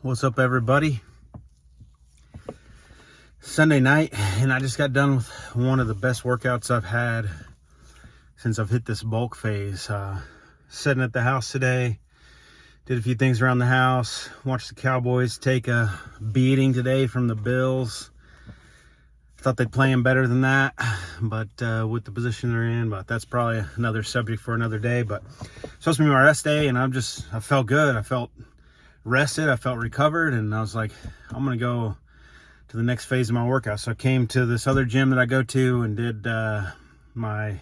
What's up, everybody? Sunday night, and I just got done with one of the best workouts I've had since I've hit this bulk phase. Sitting at the house today, did a few things around the house, watched the Cowboys take a beating today from the Bills. Thought they'd play them better than that, but with the position they're in, but that's probably another subject for another day. But it's supposed to be my rest day, and I felt good. I felt rested, I felt recovered, and I was like, I'm gonna go to the next phase of my workout. So I came to this other gym that I go to and did my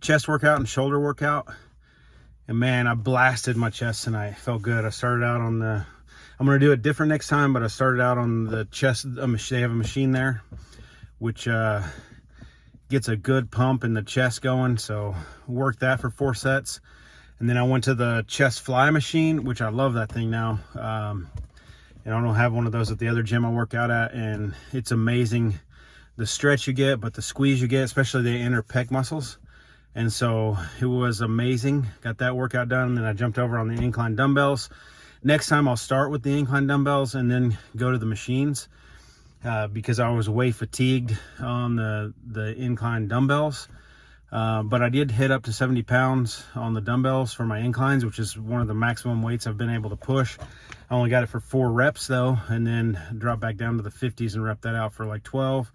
chest workout and shoulder workout, and man, I blasted my chest tonight. Felt good. I started out on the, I'm gonna do it different next time, but I started out on the chest. They have a machine there which gets a good pump in the chest going, so worked that for 4 sets. And then I went to the chest fly machine, which I love that thing now. And I don't have one of those at the other gym I work out at, and it's amazing the stretch you get, but the squeeze you get, especially the inner pec muscles. And so it was amazing. Got that workout done, and then I jumped over on the incline dumbbells. Next time I'll start with the incline dumbbells and then go to the machines because I was way fatigued on the incline dumbbells. But I did hit up to 70 pounds on the dumbbells for my inclines, which is one of the maximum weights I've been able to push. I only got it for 4 reps though, and then dropped back down to the 50s and rep that out for like 12.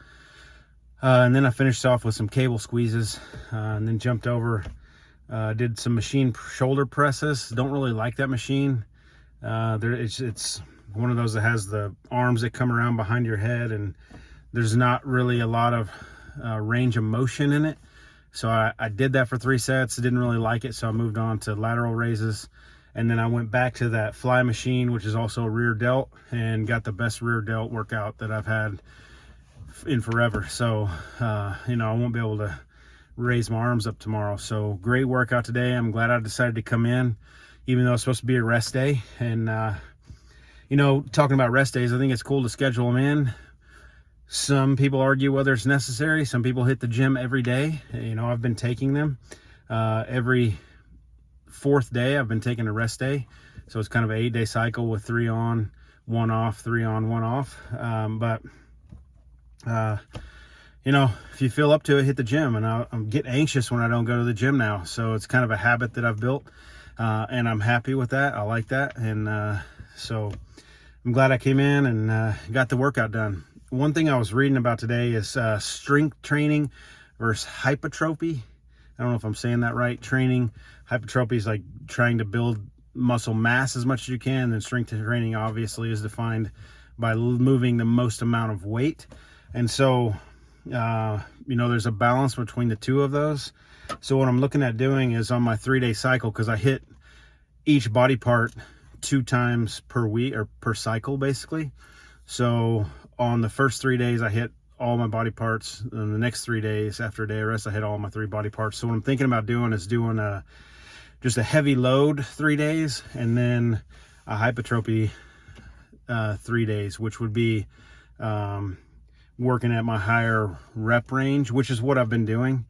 And then I finished off with some cable squeezes, and then jumped over, did some machine shoulder presses. Don't really like that machine. It's one of those that has the arms that come around behind your head, and there's not really a lot of range of motion in it. So I did that for 3 sets. Didn't really like it, so I moved on to lateral raises. And then I went back to that fly machine, which is also a rear delt, and got the best rear delt workout that I've had in forever. So, I won't be able to raise my arms up tomorrow. So great workout today. I'm glad I decided to come in, even though it's supposed to be a rest day. And, talking about rest days, I think it's cool to schedule them in. Some people argue whether it's necessary. Some people hit the gym every day. I've been taking them. Every 4th day, I've been taking a rest day. So it's kind of an 8-day cycle with 3 on, 1 off, 3 on, 1 off. If you feel up to it, hit the gym. And I get anxious when I don't go to the gym now. So it's kind of a habit that I've built. And I'm happy with that. I like that. And so I'm glad I came in and got the workout done. One thing I was reading about today is strength training versus hypertrophy. I don't know if I'm saying that right. Hypertrophy is like trying to build muscle mass as much as you can. And strength training obviously is defined by moving the most amount of weight. And so, there's a balance between the two of those. So what I'm looking at doing is on my 3-day cycle, because I hit each body part 2 times per week or per cycle, basically. So on the first 3 days, I hit all my body parts. And the next 3 days, after a day of rest, I hit all my 3 body parts. So what I'm thinking about doing is doing just a heavy load 3 days, and then a hypertrophy 3 days, which would be working at my higher rep range, which is what I've been doing.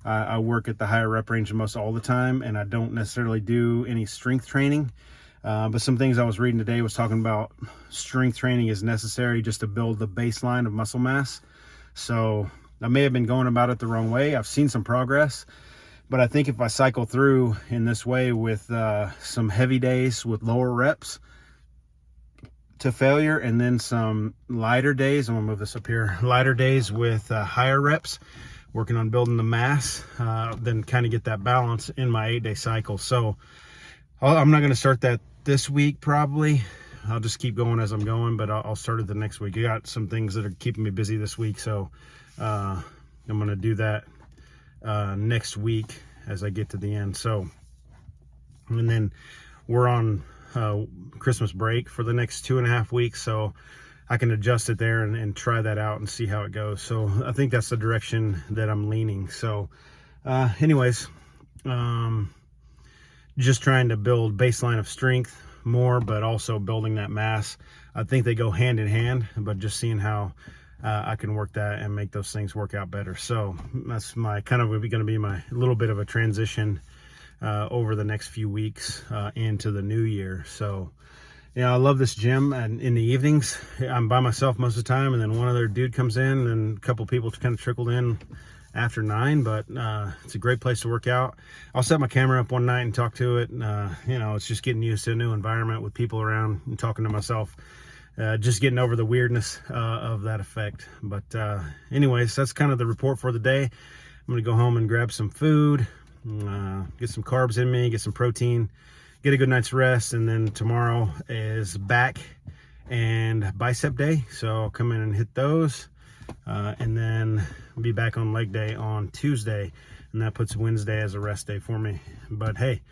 I work at the higher rep range most all the time, and I don't necessarily do any strength training. But some things I was reading today was talking about strength training is necessary just to build the baseline of muscle mass. So I may have been going about it the wrong way. I've seen some progress, but I think if I cycle through in this way with some heavy days with lower reps to failure, and then some lighter days, I'm gonna move this up here, lighter days with higher reps, working on building the mass, then kind of get that balance in my 8-day cycle. So I'm not going to start that this week, probably. I'll just keep going as I'm going, but I'll start it the next week. I got some things that are keeping me busy this week, so I'm going to do that next week as I get to the end. So, and then we're on Christmas break for the next 2.5 weeks, so I can adjust it there and try that out and see how it goes. So I think that's the direction that I'm leaning. So anyways, just trying to build baseline of strength more, but also building that mass. I think they go hand in hand, but just seeing how I can work that and make those things work out better. So that's my kind of going to be my little bit of a transition over the next few weeks into the new year. So I love this gym, and in the evenings I'm by myself most of the time, and then one other dude comes in and a couple people kind of trickled in after 9, but it's a great place to work out. I'll set my camera up one night and talk to it. It's just getting used to a new environment with people around and talking to myself, just getting over the weirdness of that effect. But anyways, that's kind of the report for the day. I'm gonna go home and grab some food, get some carbs in me, get some protein, get a good night's rest, and then tomorrow is back and bicep day, so I'll come in and hit those, and then be back on leg day on Tuesday, and that puts Wednesday as a rest day for me. But hey,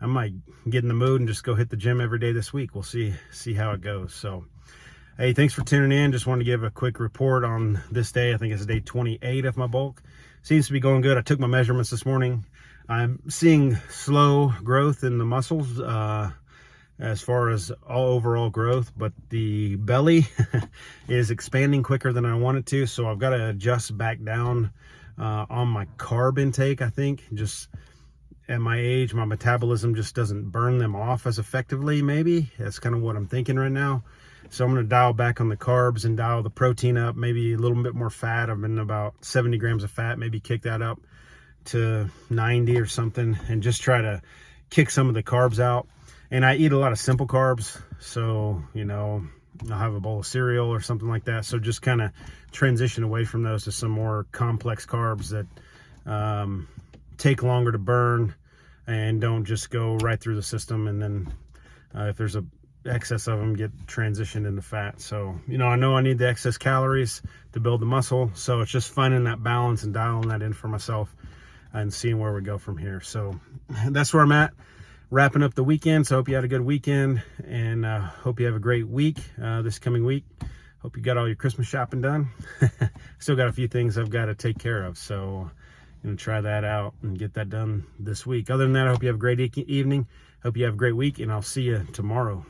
I might get in the mood and just go hit the gym every day this week. We'll see how it goes. So hey, thanks for tuning in. Just wanted to give a quick report on this day. I think it's day 28 of my bulk. Seems to be going good. I took my measurements this morning. I'm seeing slow growth in the muscles as far as overall growth, but the belly is expanding quicker than I want it to, so I've got to adjust back down on my carb intake. I think just at my age, my metabolism just doesn't burn them off as effectively. Maybe that's kind of what I'm thinking right now. So I'm going to dial back on the carbs and dial the protein up, maybe a little bit more fat. I've been about 70 grams of fat, maybe kick that up to 90 or something, and just try to kick some of the carbs out. And I eat a lot of simple carbs, so I'll have a bowl of cereal or something like that. So just kind of transition away from those to some more complex carbs that take longer to burn and don't just go right through the system, and then if there's a excess of them, get transitioned into fat. So I know I need the excess calories to build the muscle, so it's just finding that balance and dialing that in for myself and seeing where we go from here. So that's where I'm at, wrapping up the weekend. So I hope you had a good weekend, and hope you have a great week this coming week. Hope you got all your Christmas shopping done. Still got a few things I've got to take care of, so I'm gonna try that out and get that done this week. Other than that, I hope you have a great evening. Hope you have a great week, and I'll see you tomorrow.